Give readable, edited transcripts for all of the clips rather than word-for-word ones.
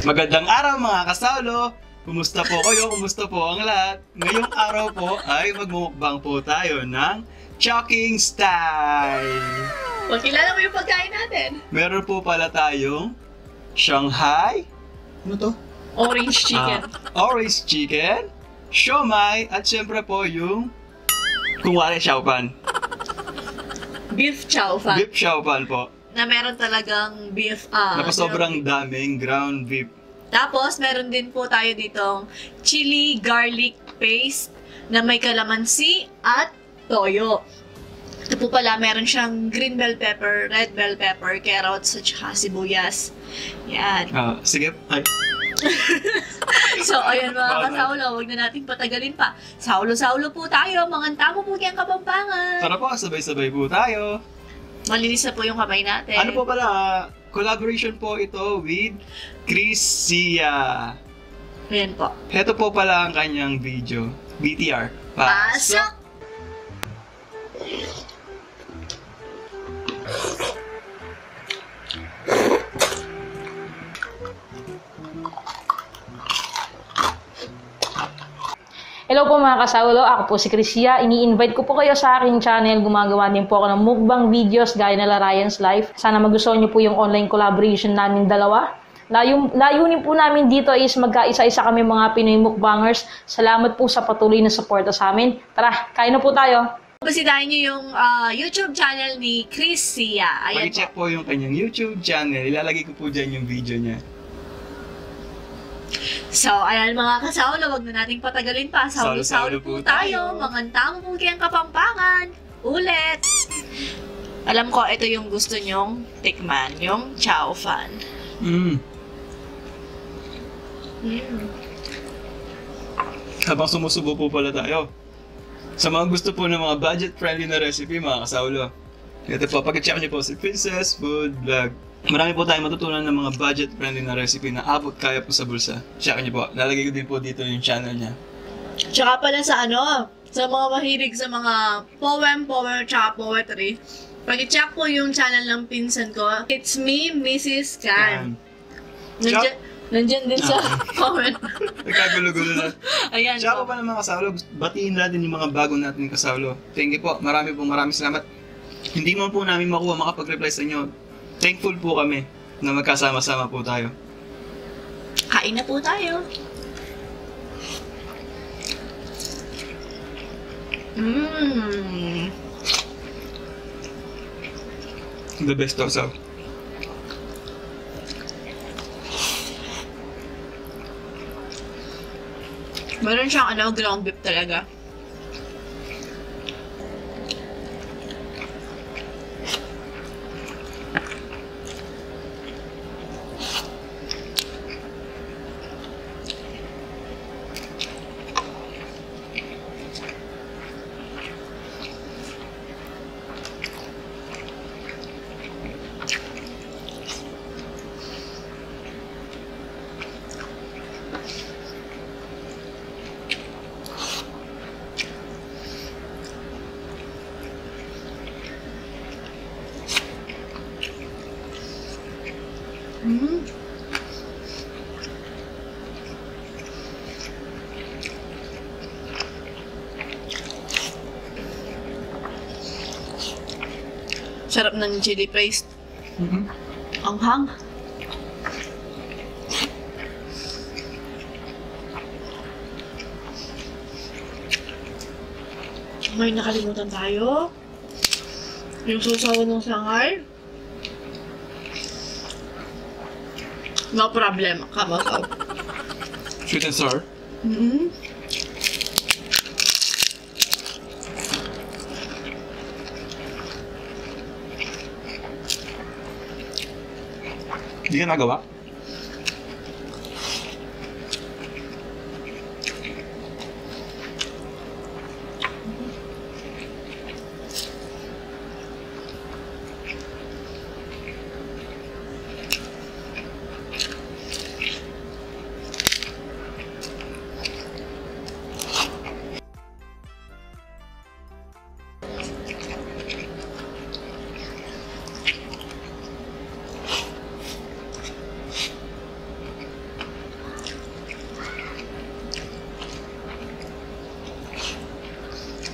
Magandang araw mga kasaulo! Kumusta po kayo? Kumusta po ang lahat? Ngayong araw po ay magmumukbang po tayo ng Chowking Style! Pakilala mo yung pagkain natin. Meron po pala tayong Shanghai, ano to? Orange chicken. Orange chicken, siomai, at syempre po yung kung wala xiaopan. Beef chow fan. Beef xiaopan po. Na meron talagang beef. Sobrang daming ground beef. Tapos, meron din po tayo ditong chili garlic paste na may kalamansi at toyo. Ito po pala, meron siyang green bell pepper, red bell pepper, carrots, at saka sibuyas. Yan. Sige. Ay. So, ayun mga kasaulo, huwag na natin patagalin pa. Saulo-saulo po tayo, manganta mo po kayang Kapampangan. Tara po, sabay-sabay po tayo. Malinis na po yung kamay natin. Ano po pala, collaboration po ito with Chris Sia. Ayan po. Ito po pala ang kanyang video. BTR. Pasok! Hello po mga kasaulo, ako po si Crisia. Ini-invite ko po kayo sa aking channel. Gumagawa din po ako ng mukbang videos gaya na Ryan's Life. Sana magustuhan niyo po yung online collaboration namin dalawa. Layunin po namin dito is magkaisa-isa kami mga Pinoy mukbangers. Salamat po sa patuloy na suporta sa amin. Tara, kain na po tayo. Bisitahin niyo yung YouTube channel ni Chris Sia. Ayan Pag-check po yung kanyang YouTube channel. Ilalagay ko po dyan yung video niya. So, ayan mga kasaulo, wag na nating patagalin pa. Saulo-saulo po tayo. Manganta mo po kayang Kapampangan. Ulit! Alam ko, ito yung gusto nyong tikman. Yung chow fan. Habang sumusubo po pala tayo. Sa mga gusto po ng mga budget-friendly na recipe, mga kasaulo. Ito po, pag-check niyo po si Princess Food Vlog. Marami po tayong matutunan ng mga budget-friendly na recipe na abot kaya po sa bulsa. Check niyo po. Lalagay ko din po dito yung channel niya. Tsaka pala sa sa mga mahilig sa mga poem, tsaka poetry. Pag-check po yung channel ng pinsan ko. It's me, Mrs. Can. Nandyan din sa comment. Nagkagulo-gulo na. Ayan Tsaka po. pa ng mga kasaulo, batiin natin yung mga bago natin kasaulo. Thank you po. Maraming salamat. Hindi mo po namin makuha makapag-reply sa inyo. Thankful po kami na magkasama-sama po tayo. Kain na po tayo. The best also. Meron siyang ground beef talaga. Sarap ng chili paste. Anghang. May nakalimutan tayo. Yung susawan ng Shanghai. No problem. Come on. Sweet and sour. Hindi ka nagawa?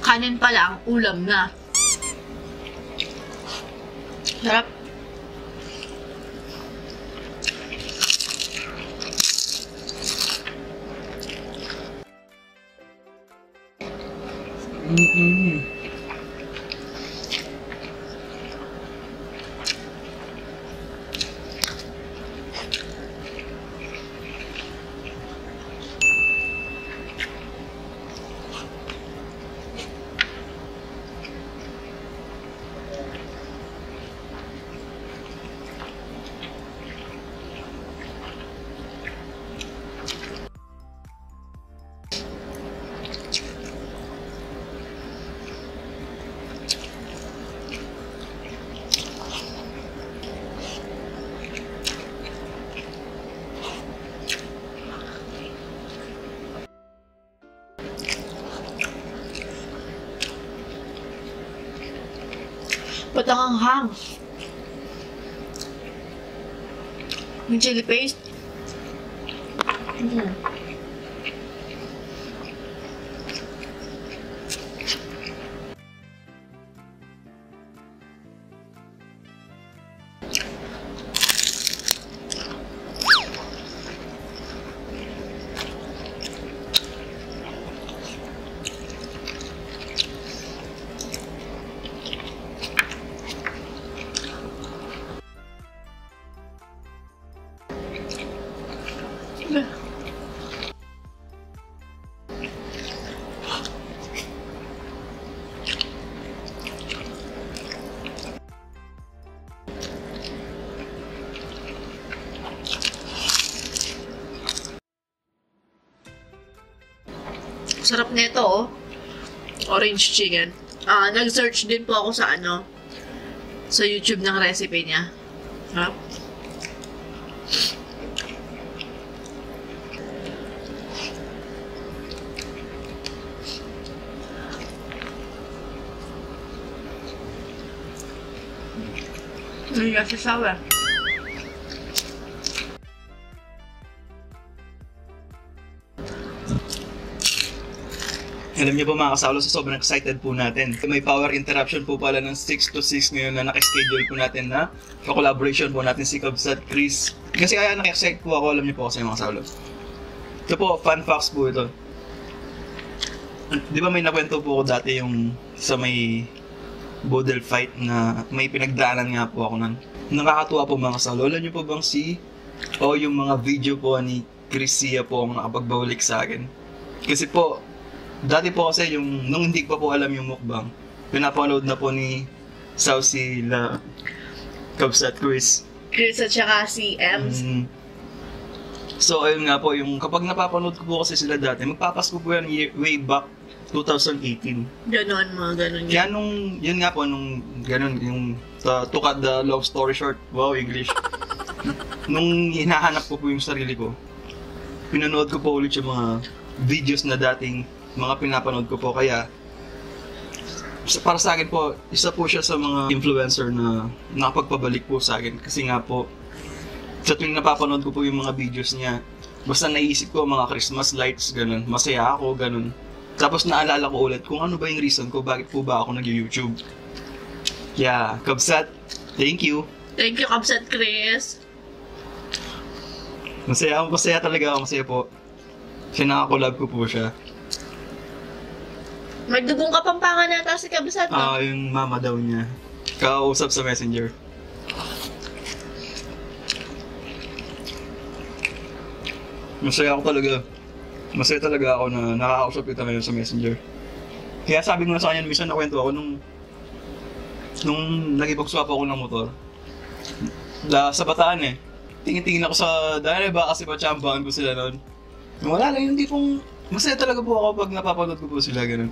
kanin pa lang, ulam na. Sarap. Patanghang. Yung chili paste. Sarap nito, oh. Orange chicken. Nag-search din po ako sa sa YouTube ng recipe niya. Sarap. Hindi kasi sawa. Alam niyo po mga kasawlo, so sobrang excited po natin. May power interruption po pala ng 6 to 6 ngayon na nakaschedule po natin na collaboration po natin si Kabsat Chris. Kasi kaya naka-excite po ako, alam niyo po kasi mga kasawlo. Ito po, fun facts po ito. Di ba may nakwento po ako dati yung sa may Bodel fight na may pinagdaanan nga po ako nun. Nakakatuwa po mga kasawlo. Alam niyo po bang yung mga video po ni Chris Sia po ang nakapagbawalik sa akin. Kasi po, dati po kasi nung hindi pa po alam yung mukbang, pinapanood na po ni Saucy la Kabsat Chris. Chris at saka si Ems. So ayun nga po, yung kapag napapanood ko po kasi sila dati, magpapasko po yan way back 2018. Ganon, mga ganon. Kaya yun nga po, nung ganon, yung to cut the long story short, wow, English. Nung hinahanap ko po yung sarili ko, pinanood ko po ulit yung mga videos na dating mga pinapanood ko po, kaya para sa akin po, isa po siya sa mga influencer na nakapagpabalik po sa akin. Kasi nga po, sa tuwing napapanood ko po yung mga videos niya, basta naisip ko mga Christmas lights, ganun, masaya ako, ganun. Tapos naalala ko ulit kung ano ba yung reason ko, bakit po ba ako nag-YouTube. Yeah, Kabsat, thank you. Thank you, Kabsat Chris. Masaya talaga ako, masaya po. Kasi nakakolab ko po siya. May dugong kapampangan nata si Kabsat, no? Yung mama daw niya. Kausap sa messenger. Masaya talaga ako na nakakausap kita ngayon sa messenger. Kaya sabi ko na sa kanya, minsan nakwento ako nung nag-ipagswap ako ng motor. Sa Bataan Tingin-tingin ako sa dahil ba kasi patsambahan ko sila noon. Wala lang, hindi pong masaya talaga po ako pag napapanood ko po sila, ganun.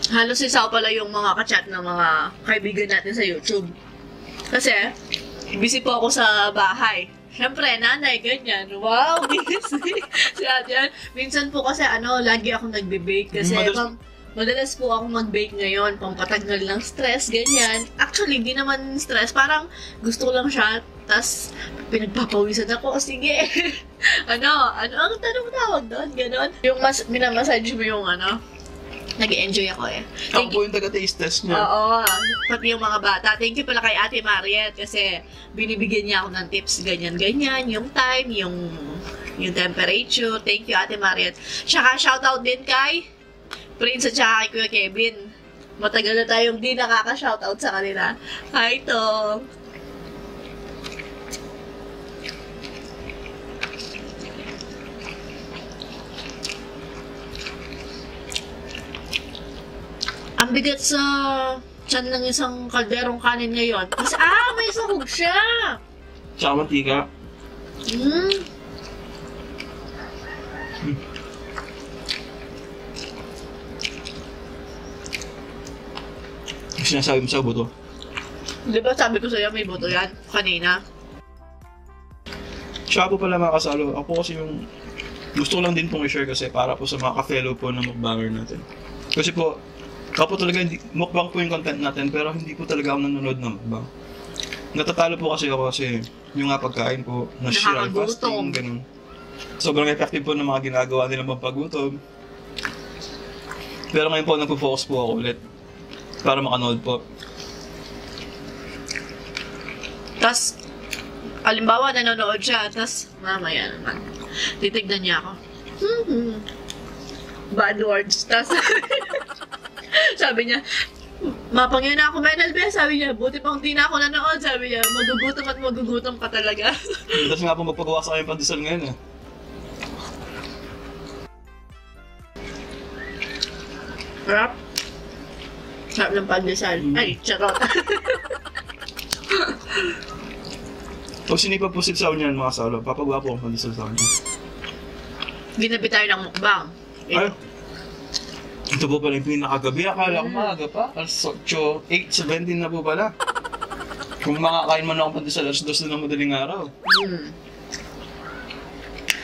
Halos isaw pala yung mga kachat ng mga kaibigan natin sa YouTube. Kasi, busy po ako sa bahay. Siyempre, nanay, ganyan. Wow, busy. Si ate yan. Minsan po kasi, lagi ako nagbe-bake. Kasi, madalas po ako mag-bake ngayon. Pampatagal ng stress, ganyan. Actually, di naman stress. Parang gusto ko lang siya. Tapos, pinagpapawisan ako. Sige. ang tawag doon? Ganon. Yung minamassage mo yung nag-enjoy ako eh. Ako po yung taga-taste test niya. Oo, pati yung mga bata. Thank you pala kay Ate Mariet kasi binibigyan niya ako ng tips ganyan-ganyan, yung time, yung temperature. Thank you Ate Mariet. Tsaka shoutout din kay Prince at tsaka kay Kuya Kevin. Matagal na tayong di nakaka-shoutout sa kanila. Hi, Tom! Ang bigat sa tiyan ng isang kalderong kanin ngayon. Kasi, may sahog siya! Tsaka mantika. Yung sinasabi mo sa buto. Di ba sabi ko sa'yo may buto yan? Kanina. Tsaka po pala mga kasalo, ako kasi yung gusto ko lang din pong i-share kasi para po sa mga ka-fellow po na mukbanger natin. Kasi po, ako talaga, mukbang po yung content natin, pero hindi po talaga ako nanonood ng mukbang. Natatalo po kasi ako kasi yung nga pagkain po, na-share fasting, ganun. Sobrang effective po ng mga ginagawa nilang pampagutom. Pero ngayon po, nagpo-focus po ako ulit para makanood po. Tas, alimbawa, nanonood siya, tas mamaya naman, titignan niya ako. Bad words. Tas, sabi niya, mapangyan na ako menal be, sabi niya, buti pang di na ako nanood, sabi niya, magugutom ka talaga. Tapos nga po magpagawa sa kanyang pandesal ngayon eh. Sarap. Sarap ng pandesal. Ay, charot. Pag sinipag po sa niyan mga salo, papagawa po ang pandesal sa kanya. Ginabi tayo ng mukbang. Ay, ito po pala yung pinakagabi. Akala ko maaga pa. Alas 8, 8:17 na po pala. Kung makakain man ako pandesal, alas 2 na ng madaling araw.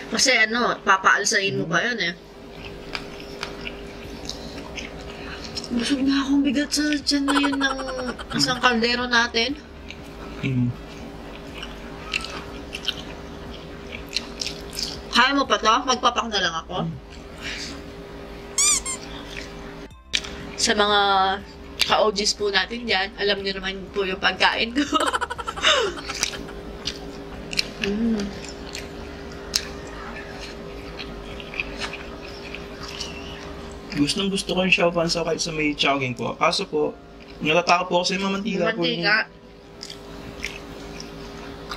Kasi papaalsain mo pa yun eh. Busog na akong bigat sa tiyan na yun ng isang kaldero natin. Kaya mo pa to? Magpapak na lang ako. Sa mga ka-OGs po natin dyan, alam niyo naman po yung pagkain ko. Gustong gusto ko yung Xiao Fan kahit sa may Chowking po. Kaso po, natatakot po ako sa mga mantika po.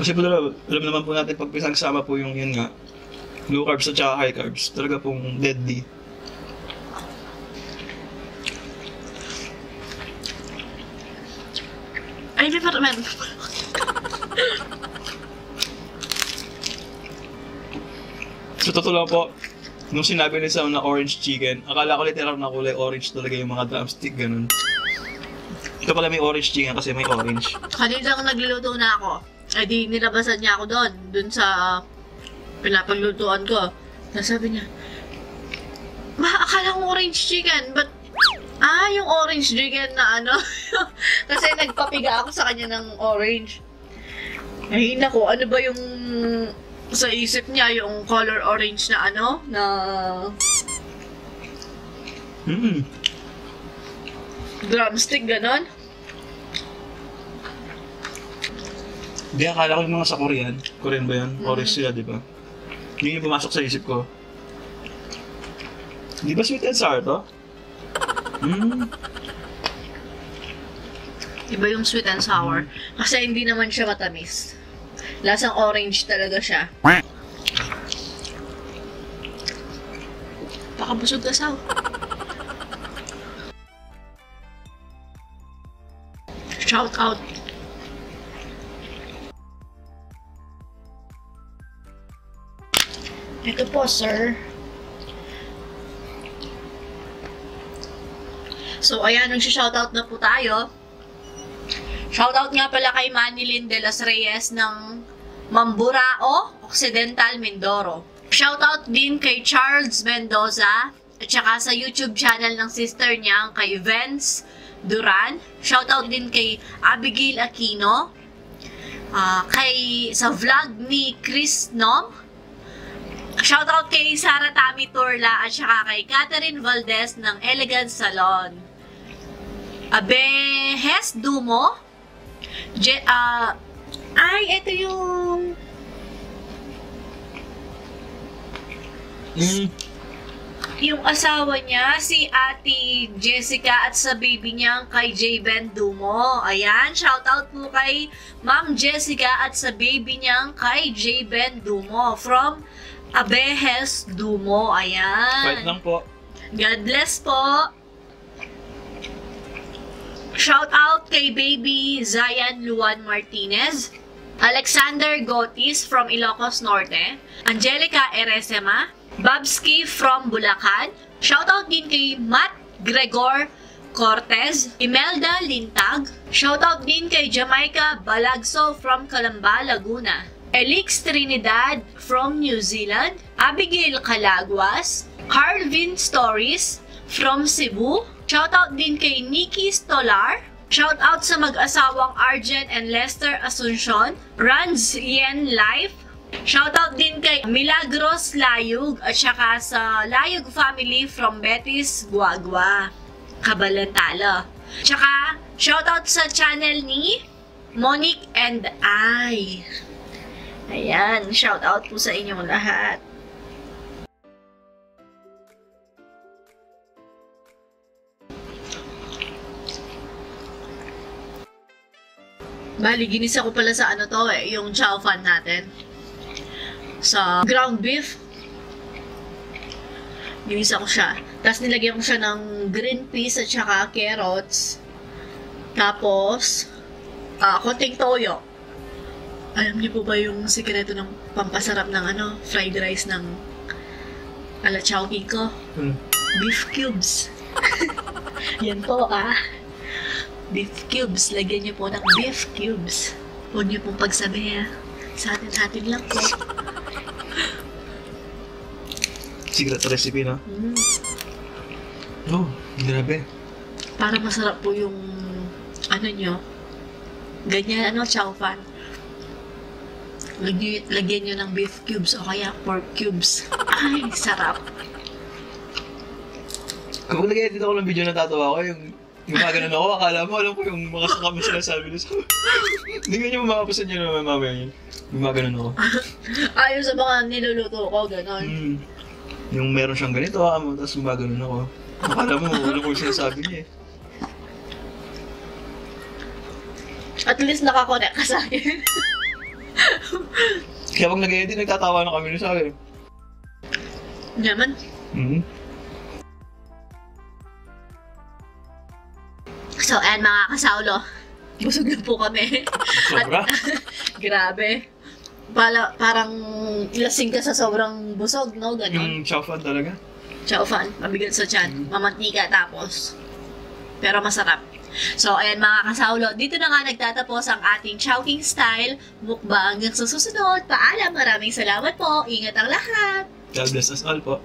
Kasi po alam naman po natin pag pinagsama po yung yun nga, low carbs at saka high carbs, talaga pong deadly. Ay, department. So, totoo lang po, nung sinabi ni Sam na orange chicken, akala ko literal na kulay orange talaga yung mga drumstick, ganun. Ito pala may orange chicken kasi may orange. Kanina kung nagluluto na ako, ay di nilabasan niya ako doon sa pinapaglutuan ko. Tapos sabi niya, akala ko orange chicken, but yung orange chicken na kasi nagpapiga ako sa kanya ng orange. Ay, naku, ano ba yung sa isip niya, yung color orange na na drumstick, ganon? Hindi, akala ko yung mga sa Korean. Korean ba yan? Orange sila, di ba? Yun yung pumasok sa isip ko. Di ba sweet and sour to? Iba yung sweet and sour. Kasi hindi naman siya matamis. Lasang orange talaga siya. Baka busog ka, Saw. Shout out. Ito po, sir. So, ayan, nagsha-shoutout na po tayo. Shoutout nga pala kay Manilyn de los Reyes ng Mamburao, Occidental, Mindoro. Shoutout din kay Charles Mendoza at saka sa YouTube channel ng sister niya kay Vance Duran. Shoutout din kay Abigail Aquino. Sa vlog ni Chris Nom. Shoutout kay Sara Tami Turla at saka kay Catherine Valdez ng Elegant Salon. Abehes Dumo. Ito yung asawa niya, si Ate Jessica at sa baby niya kay J. Ben Dumo. Ayan, shoutout po kay Ma'am Jessica at sa baby niya kay J. Ben Dumo from Abehes Dumo. Ayan. Wait lang po. God bless po. Shoutout kay baby Zayan Luan Martinez, Alexander Gotis from Ilocos Norte, Angelica Eresema, Babski from Bulacan. Shoutout din kay Matt Gregor Cortez, Imelda Lintag. Shoutout din kay Jamaica Balagso from Calamba, Laguna. Elix Trinidad from New Zealand. Abigail Calaguas. Carlvin Stories from Cebu. Shoutout din kay Nikki Stolar. Shoutout sa mag-asawang Arjen and Lester Asuncion. Runs Yen Life. Shoutout din kay Milagros Layug at saka sa Layug family from Betis, Guagua, Cabalantala. Tsaka shoutout sa channel ni Monique and I. Ayan, shoutout po sa inyong lahat. Bali, ginisa ko pala sa yung chow fan natin. Sa ground beef. Ginisa ko siya. Tapos nilagyan ko siya ng green peas at saka carrots. Tapos, konting toyo. Alam niyo po ba yung sikreto ng pampasarap ng fried rice ng ala chowking ko? Beef cubes. Yan po beef cubes. Lagyan niyo po ng beef cubes. Huwag niyo pong pagsabi sa atin lang po. Secret recipe, no? Oh, grabe. Para masarap po yung nyo. Ganyan, chow fan. Lagyan nyo ng beef cubes o kaya pork cubes. Ay, sarap. Kapag nag-edit ako ng video, natatawa ko yung gumaganon ako, akala mo, alam ko yung mga kakami sinasabi nila. Hindi nga niyo mamapasan niyo naman mamaya yun. Gumaganon ako. Ayaw sa mga niluluto ko, gano'n. Yung meron siyang ganito, tapos gumaganon ako. Akala mo, alam ko yung sinasabi niya At least nakakonect ka sa akin. Kaya pag nag-edit, nagtatawa na kami sa akin. Naman. So, ayan mga kasaulo. Busog na po kami. Sobra? Grabe. Parang lasing ka sa sobrang busog, no? Ganon. Yung chow fan talaga? Chow fan. Mabigat sa tiyan. Mamantika tapos. Pero masarap. So, ayan mga kasaulo. Dito na nga nagtatapos ang ating Chowking Style mukbang. Hanggang sa susunod. Paalam. Maraming salamat po. Ingat ang lahat. God bless us all po.